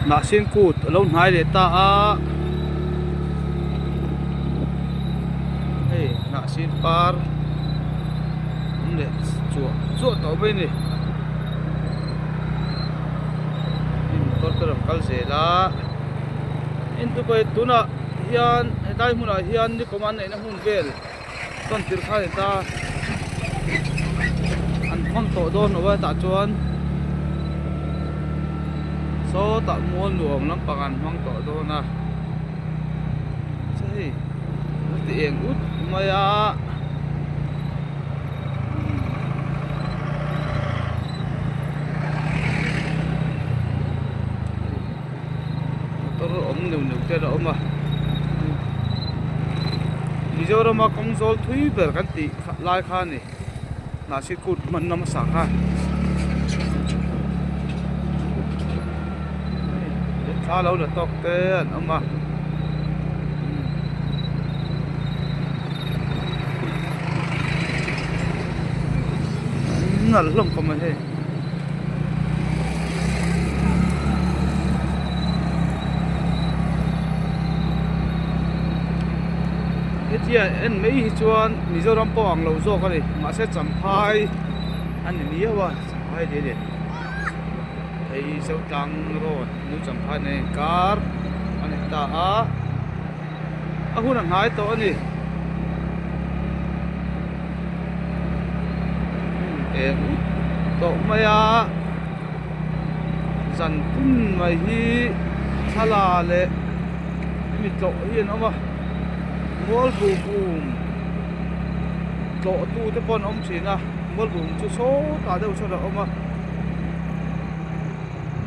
nã xin cút lâu nãy để ta hey nã xin par để chuột tao bên này tôi làm cái gì là in tu coi tu na hiền tại muốn là hiền đi công an này nó muốn về con tiền khai ta ăn con tổ đôn ở bên ta chuan số ta muốn luồng lắm bằng ăn măng tổ đôn à thế tiền út mày à tôi ôm nhiều nhiều cái đó mà bây giờ mà công zol thui về cái tí lai khan này là sẽ cút mình nằm sạc ha khá lâu rồi tóc tên ông mà nó lồng không mà thế thì anh mấy chuan Mizoram po ang lâu zo cái này mà sẽ chấm phai anh này nhiều à chấm phai để thấy sao tăng rồi nếu chấm phai này car anh này ta hun hai to này em to mày dần kun mày hi thala le mi to hiền ông à mol bùm lộ tu thế con ông chỉ na mol bùm chú số ta đâu cho được ông à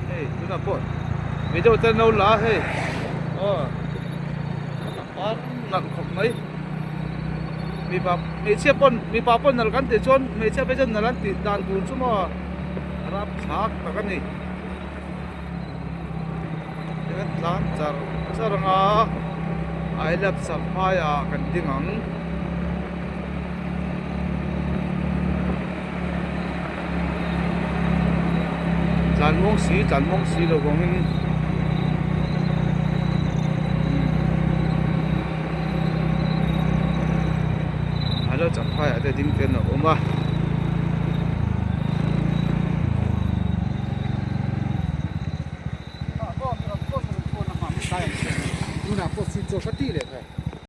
hey chúng ta bọn bây giờ tên đâu lá hey nặng không mấy mi chia pon mi pa pon nal kan te chon mi chia bây giờ nal kan ti dan bùn chú mà rap thác ta kan ni cái lan char charanga I love Sampaya kan tingang Jan mong si lo gongin I love Sampaya de ding ten no oma Una po si cho cái tí đấy thôi.